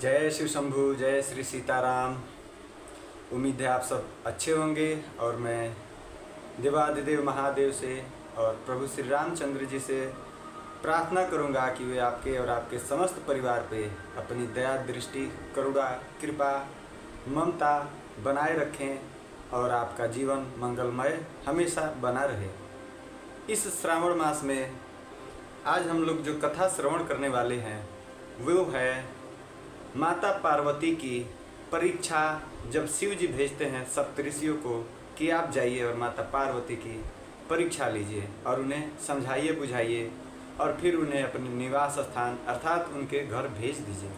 जय शिव शंभु, जय श्री सीताराम। उम्मीद है आप सब अच्छे होंगे और मैं देवाधिदेव महादेव से और प्रभु श्री रामचंद्र जी से प्रार्थना करूंगा कि वे आपके और आपके समस्त परिवार पे अपनी दया दृष्टि, करुणा, कृपा, ममता बनाए रखें और आपका जीवन मंगलमय हमेशा बना रहे। इस श्रावण मास में आज हम लोग जो कथा श्रवण करने वाले हैं वो है माता पार्वती की परीक्षा। जब शिव जी भेजते हैं सप्तऋषियों को कि आप जाइए और माता पार्वती की परीक्षा लीजिए और उन्हें समझाइए बुझाइए और फिर उन्हें अपने निवास स्थान अर्थात उनके घर भेज दीजिए।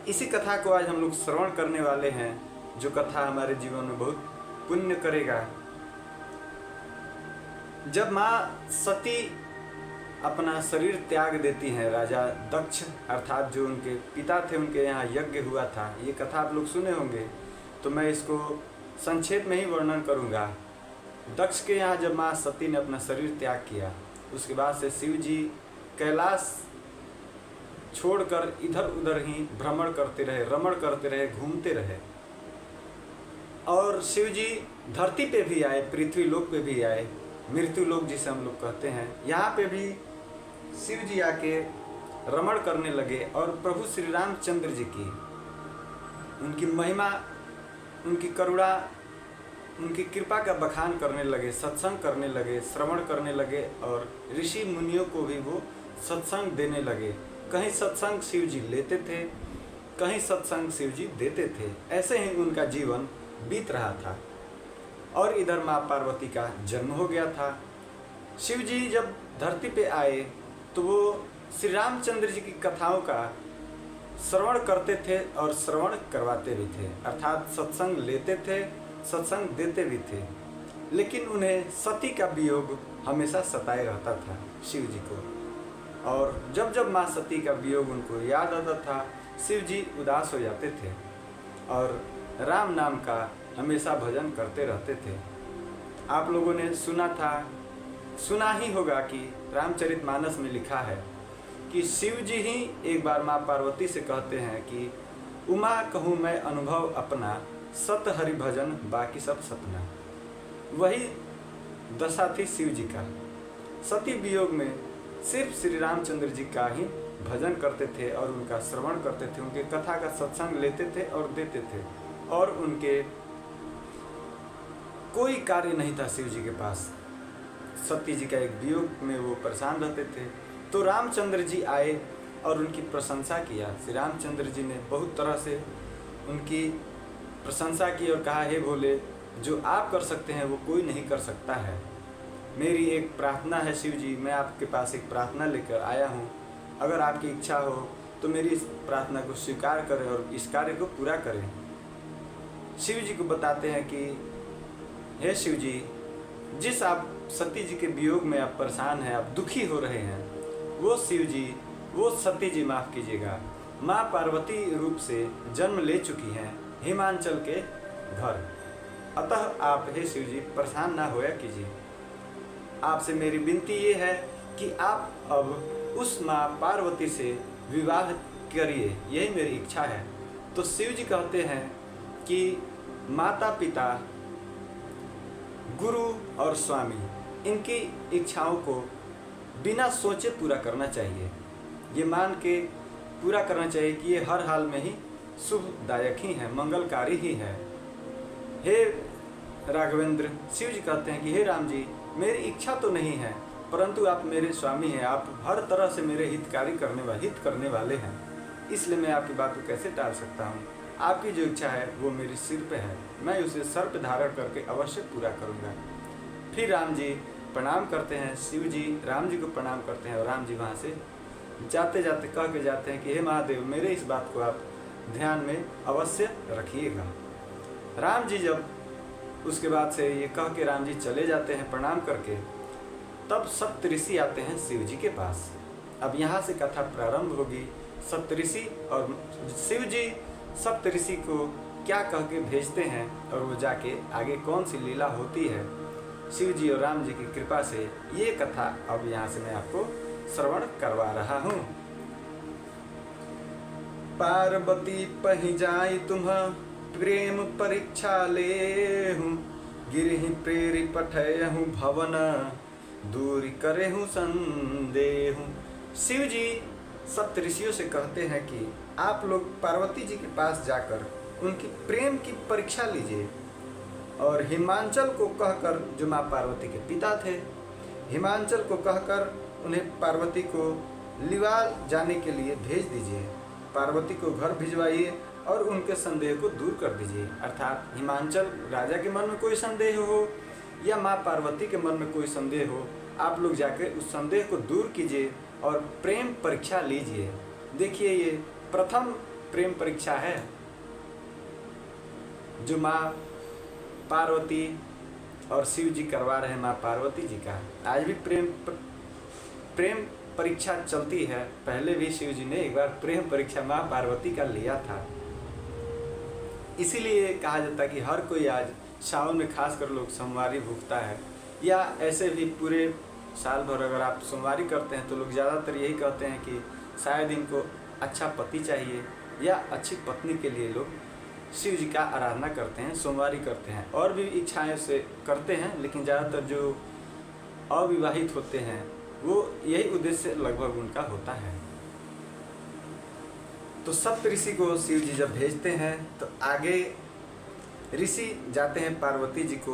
इसी कथा को आज हम लोग श्रवण करने वाले हैं, जो कथा हमारे जीवन में बहुत पुण्य करेगा। जब माँ सती अपना शरीर त्याग देती हैं, राजा दक्ष अर्थात जो उनके पिता थे, उनके यहाँ यज्ञ हुआ था। ये कथा आप लोग सुने होंगे, तो मैं इसको संक्षेप में ही वर्णन करूँगा। दक्ष के यहाँ जब माँ सती ने अपना शरीर त्याग किया, उसके बाद से शिव जी कैलाश छोड़कर इधर उधर ही भ्रमण करते रहे, रमण करते रहे, घूमते रहे। और शिव जी धरती पे भी आए, पृथ्वी लोक पे भी आए, मृत्यु लोक जिसे हम लोग कहते हैं, यहाँ पे भी शिव जी आके रमण करने लगे और प्रभु श्री रामचंद्र जी की उनकी महिमा, उनकी करुणा, उनकी कृपा का बखान करने लगे, सत्संग करने लगे, श्रवण करने लगे और ऋषि मुनियों को भी वो सत्संग देने लगे। कहीं सत्संग शिव जी लेते थे, कहीं सत्संग शिव जी देते थे। ऐसे ही उनका जीवन बीत रहा था और इधर माँ पार्वती का जन्म हो गया था। शिव जी जब धरती पे आए तो वो श्री रामचंद्र जी की कथाओं का श्रवण करते थे और श्रवण करवाते भी थे, अर्थात सत्संग लेते थे, सत्संग देते भी थे। लेकिन उन्हें सती का वियोग हमेशा सताए रहता था शिव जी को, और जब जब माँ सती का वियोग उनको याद आता था, शिव जी उदास हो जाते थे और राम नाम का हमेशा भजन करते रहते थे। आप लोगों ने सुना ही होगा कि रामचरितमानस में लिखा है कि शिव जी ही एक बार माँ पार्वती से कहते हैं कि उमा कहूँ मैं अनुभव अपना, सत हरि भजन बाकी सब सपना। वही दशा थी शिव जी का। सती वियोग में सिर्फ श्री रामचंद्र जी का ही भजन करते थे और उनका श्रवण करते थे, उनके कथा का सत्संग लेते थे और देते थे, और उनके कोई कार्य नहीं था शिव जी के पास। सती जी का एक वियोग में वो परेशान रहते थे। तो रामचंद्र जी आए और उनकी प्रशंसा किया। श्री रामचंद्र जी ने बहुत तरह से उनकी प्रशंसा की और कहा, हे भोले, जो आप कर सकते हैं वो कोई नहीं कर सकता है। मेरी एक प्रार्थना है शिव जी, मैं आपके पास एक प्रार्थना लेकर आया हूँ। अगर आपकी इच्छा हो तो मेरी इस प्रार्थना को स्वीकार करें और इस कार्य को पूरा करें। शिव जी को बताते हैं कि हे शिव जी, जिस आप सती जी के वियोग में आप परेशान हैं, आप दुखी हो रहे हैं, वो शिव जी, वो सती जी माफ़ कीजिएगा, माँ पार्वती रूप से जन्म ले चुकी हैं हिमांचल के घर। अतः आप हे शिव जी परेशान ना होया कीजिए। आपसे मेरी विनती ये है कि आप अब उस माँ पार्वती से विवाह करिए, यही मेरी इच्छा है। तो शिव जी कहते हैं कि माता पिता, गुरु और स्वामी, इनकी इच्छाओं को बिना सोचे पूरा करना चाहिए। ये मान के पूरा करना चाहिए कि ये हर हाल में ही शुभदायक ही है, मंगलकारी ही है। हे राघवेंद्र, शिव जी कहते हैं कि हे राम जी, मेरी इच्छा तो नहीं है, परंतु आप मेरे स्वामी हैं, आप हर तरह से मेरे हित करने वाले हैं, इसलिए मैं आपकी बात को कैसे टाल सकता हूँ। आपकी जो इच्छा है वो मेरे सिर पे है, मैं उसे सर पे धारण करके अवश्य पूरा करूँगा। फिर राम जी प्रणाम करते हैं, शिव जी राम जी को प्रणाम करते हैं और राम जी वहाँ से जाते जाते कह के जाते हैं कि हे महादेव, मेरे इस बात को आप ध्यान में अवश्य रखिएगा। राम जी जब उसके बाद से ये कह के राम जी चले जाते हैं प्रणाम करके, तब सप्तऋषि आते हैं शिव जी के पास। अब यहाँ से कथा प्रारंभ होगी। सप्तऋषि और शिव जी सप्तऋषि को क्या कह के भेजते हैं और वो जाके आगे कौन सी लीला होती है शिव जी और राम जी की कृपा से, ये कथा अब यहाँ से मैं आपको श्रवण करवा रहा हूँ। पार्वती पही जाई तुम्ह प्रेम परीक्षा ले हूँ, गिरहि प्रेरी पठयहूँ भवन, दूरी करेहूँ संदेह। शिव जी सप्त ऋषियों से कहते हैं कि आप लोग पार्वती जी के पास जाकर उनकी प्रेम की परीक्षा लीजिए, और हिमांचल को कहकर, जो माँ पार्वती के पिता थे, हिमांचल को कहकर उन्हें पार्वती को लिवाल जाने के लिए भेज दीजिए। पार्वती को घर भिजवाइए और उनके संदेह को दूर कर दीजिए। अर्थात हिमांचल राजा के मन में कोई संदेह हो या माँ पार्वती के मन में कोई संदेह हो, आप लोग जाकर उस संदेह को दूर कीजिए और प्रेम परीक्षा लीजिए। देखिए, ये प्रथम प्रेम परीक्षा है जो माँ पार्वती और शिव जी करवा रहे हैं माँ पार्वती जी का। आज भी प्रेम परीक्षा चलती है। पहले भी शिव जी ने एक बार प्रेम परीक्षा माँ पार्वती का लिया था। इसीलिए कहा जाता है कि हर कोई आज सावन में खासकर लोग सोमवारी भूखता है, या ऐसे भी पूरे साल भर अगर आप सोमवारी करते हैं तो लोग ज़्यादातर यही कहते हैं कि शायद इनको अच्छा पति चाहिए या अच्छी पत्नी के लिए लोग शिव जी का आराधना करते हैं, सोमवारी करते हैं। और भी इच्छाएं से करते हैं, लेकिन ज़्यादातर जो अविवाहित होते हैं वो यही उद्देश्य लगभग उनका होता है। तो सप्त ऋषि को शिव जी जब भेजते हैं तो आगे ऋषि जाते हैं पार्वती जी को,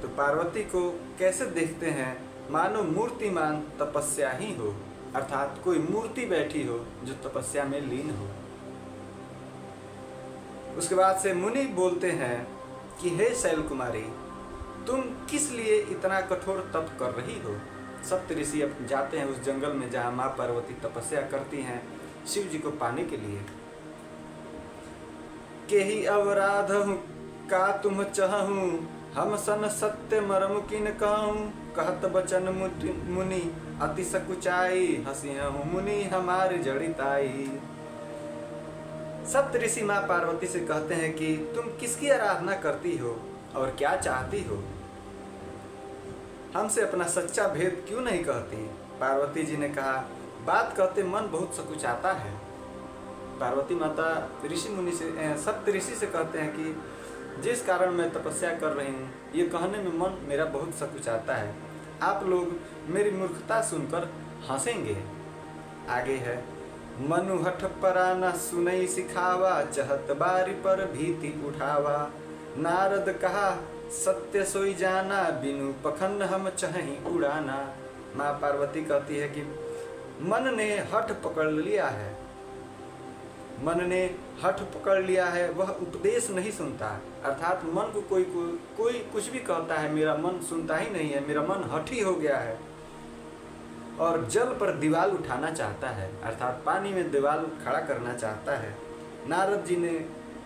तो पार्वती को कैसे देखते हैं, मानो मूर्तिमान तपस्या ही हो, अर्थात कोई मूर्ति बैठी हो जो तपस्या में लीन हो। उसके बाद से मुनि बोलते हैं कि हे शैल कुमारी, तुम किस लिए इतना कठोर तप कर रही हो। सप्त ऋषि अब जाते हैं उस जंगल में जहाँ माँ पार्वती तपस्या करती हैं शिव जी को पाने के लिए। के ही अवराध हूँ का तुम चाहूँ, हम सन सत्य मरम किन कहूँ, कहत बचन मुनि अति सकुचाई, हंसियहूँ मुनि हमारी जड़िताई। सप्त ऋषि माँ पार्वती से कहते हैं कि तुम किसकी आराधना करती हो और क्या चाहती हो, हमसे अपना सच्चा भेद क्यों नहीं कहती। पार्वती जी ने कहा, बात कहते मन बहुत सकुचाता है। पार्वती माता ऋषि मुनि से, सप्त ऋषि से कहते हैं कि जिस कारण मैं तपस्या कर रही हूँ ये कहने में मन मेरा बहुत सकुचाता है, आप लोग मेरी मूर्खता सुनकर हंसेंगे। आगे है, मनु हठ परा न सुनई सिखावा, चहत बारी पर भीति उठावा, नारद कहा सत्य सोई जाना, बिनु पखंड हम चहीं उड़ाना। माँ पार्वती कहती है कि मन ने हठ पकड़ लिया है, मन ने हठ पकड़ लिया है, वह उपदेश नहीं सुनता। अर्थात मन को कोई कुछ भी कहता है, मेरा मन सुनता ही नहीं है, मेरा मन हठी हो गया है और जल पर दीवाल उठाना चाहता है, अर्थात पानी में दीवाल खड़ा करना चाहता है। नारद जी ने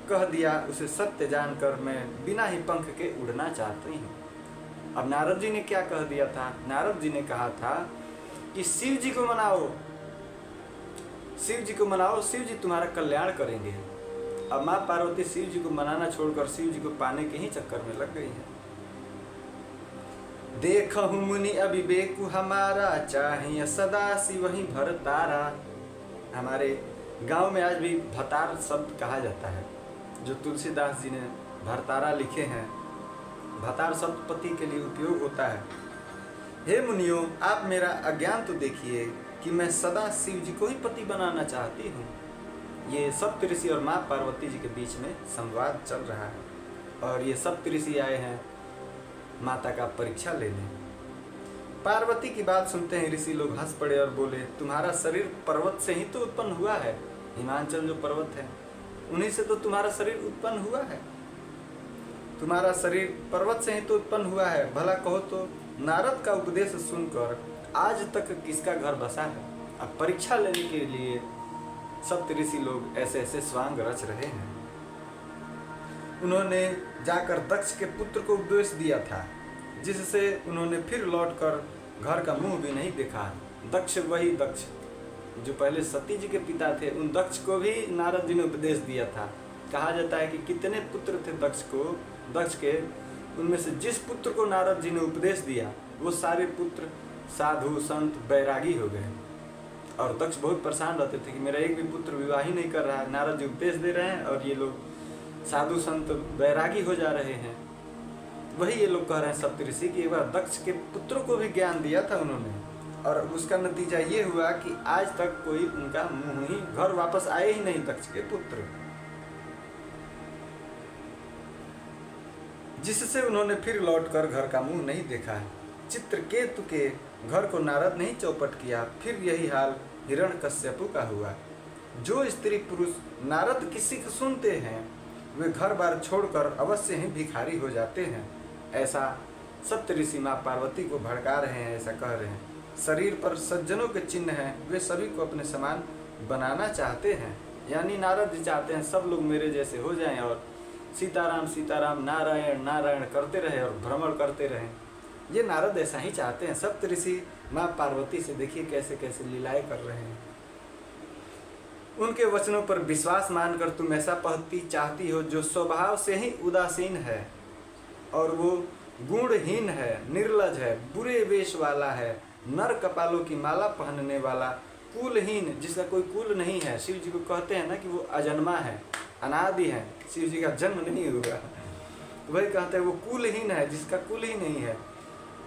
कह दिया, उसे सत्य जानकर मैं बिना ही पंख के उड़ना चाहती हूँ। अब नारद जी ने क्या कह दिया था, नारद जी ने कहा था कि शिव जी को मनाओ, शिव जी को मनाओ, शिव जी तुम्हारा कल्याण करेंगे। अब माँ पार्वती शिव जी को मनाना छोड़कर शिव जी को पाने के ही चक्कर में लग गई है। देखहु मुनि अविवेकु हमारा, चाहिए सदा शिव ही भरतारा। हमारे गांव में आज भी भतार शब्द कहा जाता है, जो तुलसीदास जी ने भरतारा लिखे हैं। भतार शब्द पति के लिए उपयोग होता है। हे मुनियों, आप मेरा अज्ञान तो देखिए कि मैं सदा शिव जी को ही पति बनाना चाहती हूँ। ये सप्त ऋषि और माँ पार्वती जी के बीच में संवाद चल रहा है, और ये सप्त ऋषि आए हैं माता का परीक्षा लेने। पार्वती की बात सुनते हैं ऋषि लोग हंस पड़े और बोले, तुम्हारा शरीर पर्वत से ही तो उत्पन्न हुआ है, हिमांचल जो पर्वत है उन्हीं से तो तुम्हारा शरीर उत्पन्न हुआ है, तुम्हारा शरीर पर्वत से ही तो उत्पन्न हुआ है। भला कहो तो नारद का उपदेश सुनकर आज तक किसका घर बसा है। अब परीक्षा लेने के लिए सप्त ऋषि लोग ऐसे ऐसे स्वांग रच रहे हैं। उन्होंने जाकर दक्ष के पुत्र को उपदेश दिया था, जिससे उन्होंने फिर लौटकर घर का मुंह भी नहीं देखा। दक्ष, वही दक्ष जो पहले सती जी के पिता थे, उन दक्ष को भी नारद जी ने उपदेश दिया था। कहा जाता है कि कितने पुत्र थे दक्ष के, उनमें से जिस पुत्र को नारद जी ने उपदेश दिया वो सारे पुत्र साधु संत बैरागी हो गए। और दक्ष बहुत परेशान रहते थे कि मेरा एक भी पुत्र विवाह ही नहीं कर रहा है। नारद जी उपदेश दे रहे हैं और ये लोग साधु संत वैरागी हो जा रहे हैं। वही ये लोग कह रहे हैं सप्तऋषि कि एक बार दक्ष के पुत्रों को भी ज्ञान दिया था उन्होंने, और उसका नतीजा ये हुआ कि आज तक कोई उनका मुंह ही घर वापस आए ही नहीं दक्ष के पुत्र, जिससे उन्होंने फिर लौटकर घर का मुंह नहीं देखा है। चित्रकेतु के घर को नारद ने ही चौपट किया। फिर यही हाल हिरण्यकश्यपु का हुआ। जो स्त्री पुरुष नारद की सीख सुनते हैं वे घर बार छोड़कर अवश्य ही भिखारी हो जाते हैं। ऐसा सप्तऋषि माँ पार्वती को भड़का रहे हैं, ऐसा कह रहे हैं। शरीर पर सज्जनों के चिन्ह हैं, वे सभी को अपने समान बनाना चाहते हैं। यानी नारद जी चाहते हैं सब लोग मेरे जैसे हो जाएं और सीताराम सीताराम नारायण नारायण करते रहे और भ्रमण करते रहें। ये नारद ऐसा ही चाहते हैं। सप्तऋषि माँ पार्वती से देखिए कैसे कैसे लीलाएं कर रहे हैं। उनके वचनों पर विश्वास मानकर तुम ऐसा पति चाहती हो जो स्वभाव से ही उदासीन है और वो गुणहीन है, निर्लज है, बुरे वेश वाला है, नर कपालों की माला पहनने वाला, कुलहीन, जिसका कोई कुल नहीं है। शिव जी को कहते हैं ना कि वो अजन्मा है, अनादि है, शिव जी का जन्म नहीं हुआ। वही कहते हैं वो कुलहीन है, जिसका कुल ही नहीं है,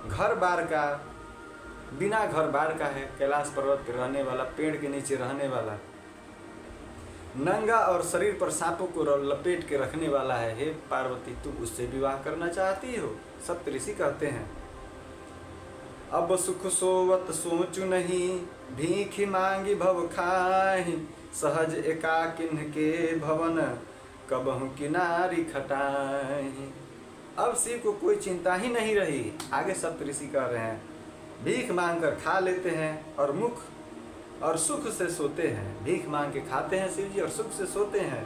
घर बार का, बिना घर बार का है, कैलाश पर्वत पर रहने वाला, पेड़ के नीचे रहने वाला, नंगा और शरीर पर सांपों को लपेट के रखने वाला है। हे पार्वती तुम उससे विवाह करना चाहती हो? सप्तऋषि कहते हैं अब सुख सोवत सोचु नहीं, भीख मांगी भव खाहि, सहज एकाकिन्ह के भवन, कबहु किनारी खटाहि। अब शिव को कोई चिंता ही नहीं रही। आगे सप्तऋषि कह रहे हैं भीख मांग कर खा लेते हैं और मुख और सुख से सोते हैं। भीख मांग के खाते हैं शिव जी और सुख से सोते हैं।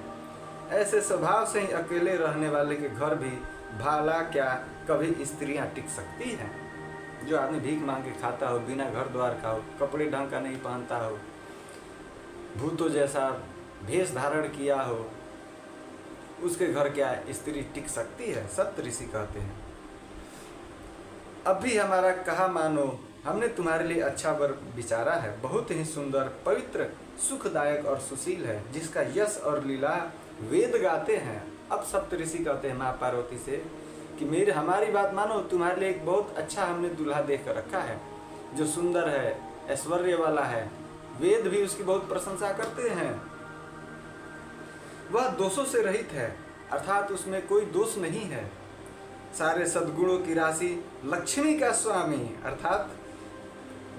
ऐसे स्वभाव से ही अकेले रहने वाले के घर भी भाला क्या कभी स्त्रियां टिक सकती हैं? जो आदमी भीख मांग के खाता हो, बिना घर द्वार का हो, कपड़े ढंग का नहीं पहनता हो, भूतों जैसा भेष धारण किया हो, उसके घर क्या स्त्री टिक सकती है? सप्तऋषि कहते हैं अभी हमारा कहा मानो, हमने तुम्हारे लिए अच्छा वर विचारा है, बहुत ही सुंदर, पवित्र, सुखदायक और सुशील है, जिसका यश और लीला वेद गाते हैं। अब सप्तऋषि कहते हैं माँ पार्वती से कि हमारी बात मानो, तुम्हारे लिए एक बहुत अच्छा हमने दूल्हा देख कर रखा है, जो सुंदर है, ऐश्वर्य वाला है, वेद भी उसकी बहुत प्रशंसा करते हैं। वह दोषों से रहित है, अर्थात उसमें कोई दोष नहीं है। सारे सद्गुणों की राशि, लक्ष्मी का स्वामी, अर्थात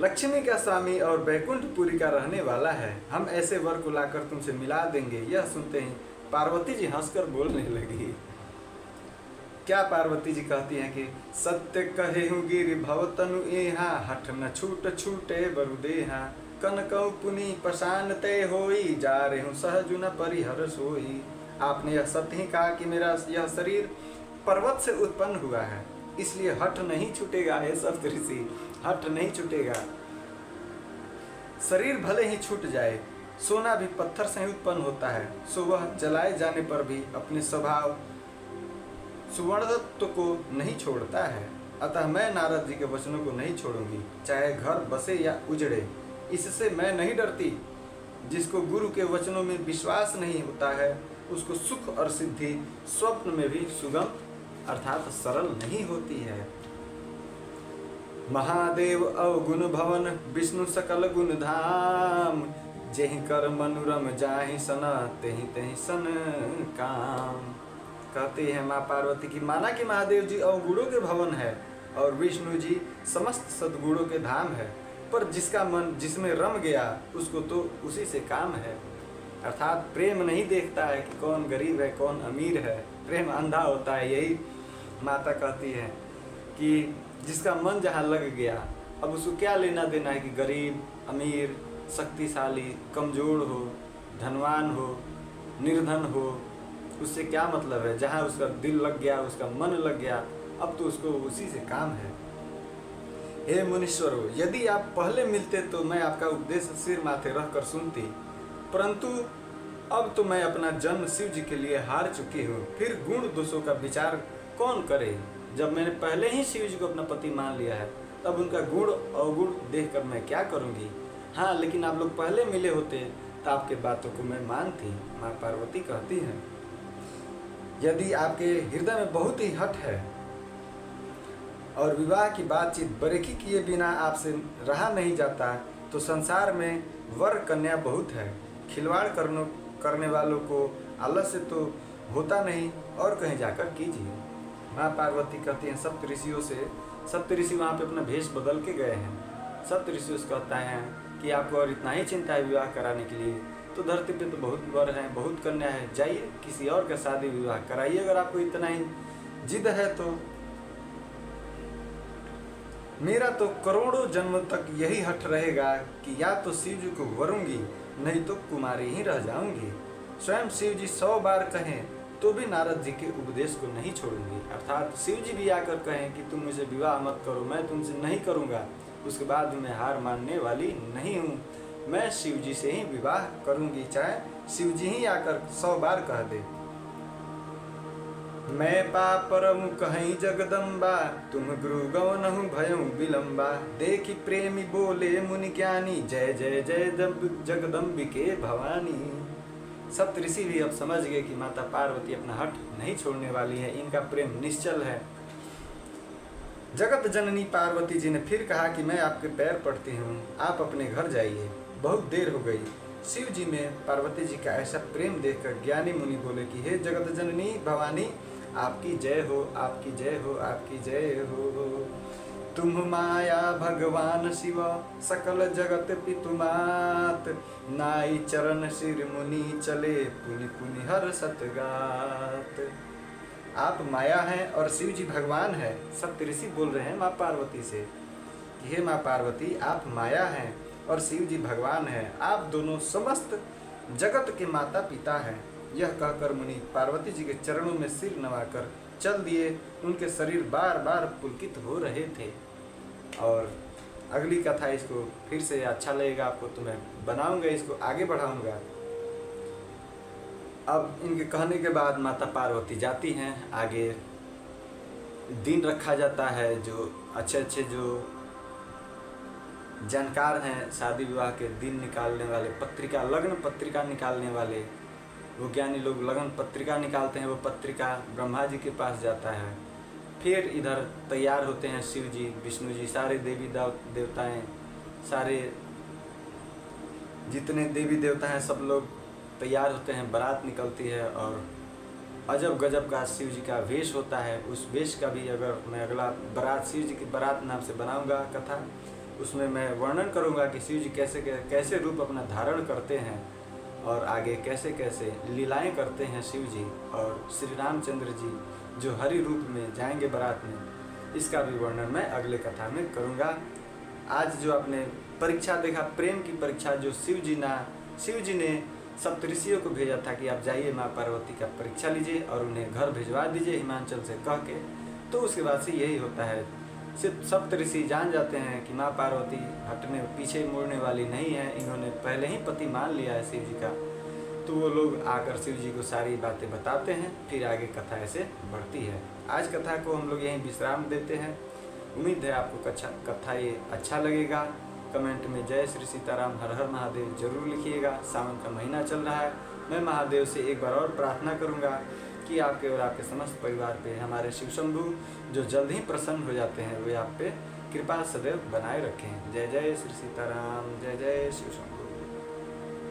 लक्ष्मी का स्वामी और बैकुंठपुरी का रहने वाला है। हम ऐसे वर को लाकर तुमसे मिला देंगे। यह सुनते ही पार्वती जी हंसकर बोलने लगी। क्या पार्वती जी कहती हैं कि सत्य कहे गिरि भवतनु एहा, हठ न छूट छूटे बरुदेहा, कनकौ पुनि पशान तय होई, जा रहे हूँ सहजु न परिहर सोई। आपने यह सत्य ही कहा कि मेरा यह शरीर पर्वत से उत्पन्न हुआ है, इसलिए हठ नहीं छूटेगा। हे सप्तऋषि, हठ नहीं छूटेगा। शरीर भले ही छूट जाए, सोना भी पत्थर से ही उत्पन्न होता है, सो वह जलाए जाने पर भी अपने स्वभाव सुवर्णत्व को नहीं छोड़ता है। अतः मैं नारद जी के वचनों को नहीं छोड़ूंगी, चाहे घर बसे या उजड़े। इससे मैं नहीं डरती। जिसको गुरु के वचनों में विश्वास नहीं होता है, उसको सुख और सिद्धि स्वप्न में भी सुगम अर्थात सरल नहीं होती है। महादेव अवगुण भवन, विष्णु सकल गुण धाम, जेहि कर मनुरम जाहि सन, तेहि तेहि सन काम। कहते हैं माँ पार्वती की माना कि महादेव जी अवगुणों के भवन है और विष्णु जी समस्त सद्गुणों के धाम है, पर जिसका मन जिसमें रम गया उसको तो उसी से काम है। अर्थात प्रेम नहीं देखता है कि कौन गरीब है कौन अमीर है, प्रेम अंधा होता है। यही माता कहती है कि जिसका मन जहाँ लग गया, अब उसको क्या लेना देना है कि गरीब अमीर, शक्तिशाली, कमजोर हो, धनवान हो, निर्धन हो, उससे क्या मतलब है। जहाँ उसका दिल लग गया, उसका मन लग गया, अब तो उसको उसी से काम है। हे मुनीश्वरों, यदि आप पहले मिलते तो मैं आपका उपदेश सिर माथे रख कर सुनती, परंतु अब तो मैं अपना जन्म शिव जी के लिए हार चुकी हूँ। फिर गुण दोषों का विचार कौन करे? जब मैंने पहले ही शिव जी को अपना पति मान लिया है, तब उनका गुण अवगुण देखकर मैं क्या करूँगी? हाँ, लेकिन आप लोग पहले मिले होते तो आपके बातों को मैं मानती। माँ पार्वती कहती हैं, यदि आपके हृदय में बहुत ही हठ है और विवाह की बातचीत बरेकी किए बिना आपसे रहा नहीं जाता, तो संसार में वर कन्या बहुत है। खिलवाड़ करने वालों को आलस्य तो होता नहीं, और कहीं जाकर कीजिए। माँ पार्वती कहती हैं सप्तऋषियों से, सप्तऋषि वहाँ पे अपना भेष बदल के गए हैं। सप्तऋषियों से कहता है कि आपको और इतना ही चिंता है विवाह कराने के लिए, तो धरती पे तो बहुत वर हैं, बहुत कन्या है, जाइए किसी और का शादी विवाह कराइए अगर आपको इतना ही जिद है तो। मेरा तो करोड़ों जन्म तक यही हठ रहेगा कि या तो शिव जी को वरूंगी, नहीं तो कुमारी ही रह जाऊंगी। स्वयं शिव जी 100 बार कहें तो भी नारद जी के उपदेश को नहीं छोड़ूंगी। अर्थात शिव जी भी आकर कहें कि तुम मुझे विवाह मत करो, मैं तुमसे नहीं करूंगा, उसके बाद भी मैं हार मानने वाली नहीं हूँ। मैं शिव जी से ही विवाह करूंगी, चाहे शिव जी ही आकर 100 बार कह दे। मैं पापरमु कहीं जगदम्बा, तुम गुरु गवनहु भयउ विलंबा। देखी प्रेमी बोले मुनि ज्ञानी, जय जय जय जगदम्बिके भवानी। सप्तऋषि भी अब समझ गए कि माता पार्वती अपना हठ नहीं छोड़ने वाली है, इनका प्रेम निश्चल है। जगत जननी पार्वती जी ने फिर कहा कि मैं आपके पैर पड़ती हूँ, आप अपने घर जाइए, बहुत देर हो गई। शिव जी में पार्वती जी का ऐसा प्रेम देखकर ज्ञानी मुनि बोले कि हे जगत जननी भवानी, आपकी जय हो, आपकी जय हो, आपकी जय हो। तुम माया भगवान शिव, सकल जगत पितुमात। नाई चरण सिर मुनि चले, पुनि पुनि हर सतगात। आप माया हैं और शिव जी भगवान है। सप्तऋषि बोल रहे हैं माँ पार्वती से कि हे माँ पार्वती, आप माया हैं और शिव जी भगवान हैं, आप दोनों समस्त जगत के माता पिता हैं। यह कहकर मुनि पार्वती जी के चरणों में सिर नवाकर चल दिए। उनके शरीर बार बार पुलकित हो रहे थे। और अगली कथा इसको फिर से अच्छा लगेगा आपको तो मैं बनाऊंगा, इसको आगे बढ़ाऊंगा। अब इनके कहने के बाद माता पार्वती जाती हैं आगे। दिन रखा जाता है, जो अच्छे जो जानकार हैं शादी विवाह के दिन निकालने वाले, पत्रिका लग्न पत्रिका निकालने वाले, वो ज्ञानी लोग लगन पत्रिका निकालते हैं। वो पत्रिका ब्रह्मा जी के पास जाता है। फिर इधर तैयार होते हैं शिव जी, विष्णु जी, सारे देवी देवताएं, सारे जितने देवी देवता हैं सब लोग तैयार होते हैं। बारात निकलती है और अजब गजब का शिव जी का वेश होता है। उस वेश का भी अगर मैं अगला बारात, शिव जी की बारात नाम से बनाऊंगा कथा, उसमें मैं वर्णन करूंगा कि शिव जी कैसे कैसे रूप अपना धारण करते हैं और आगे कैसे कैसे लीलाएं करते हैं शिव जी। और श्री रामचंद्र जी जो हरि रूप में जाएंगे बारात में, इसका भी वर्णन मैं अगले कथा में करूंगा। आज जो आपने परीक्षा देखा, प्रेम की परीक्षा, जो शिव जी ने सप्तऋषियों को भेजा था कि आप जाइए माँ पार्वती का परीक्षा लीजिए और उन्हें घर भिजवा दीजिए हिमाचल से कह के, तो उसके बाद से यही होता है। सिर्फ सप्तऋषि जान जाते हैं कि माँ पार्वती हटने पीछे मुड़ने वाली नहीं है, इन्होंने पहले ही पति मान लिया है शिव जी का। तो वो लोग आकर शिव जी को सारी बातें बताते हैं, फिर आगे कथा ऐसे बढ़ती है। आज कथा को हम लोग यहीं विश्राम देते हैं। उम्मीद है आपको कथा ये अच्छा लगेगा। कमेंट में जय श्री सीताराम, हर हर महादेव जरूर लिखिएगा। सावन का महीना चल रहा है, मैं महादेव से एक बार और प्रार्थना करूंगा कि आपके और आपके समस्त परिवार पे हमारे शिव शंभू जो जल्द ही प्रसन्न हो जाते हैं, वे आप पे कृपा सदैव बनाए रखें। जय जय श्री सीताराम, जय जय शिव शंभू।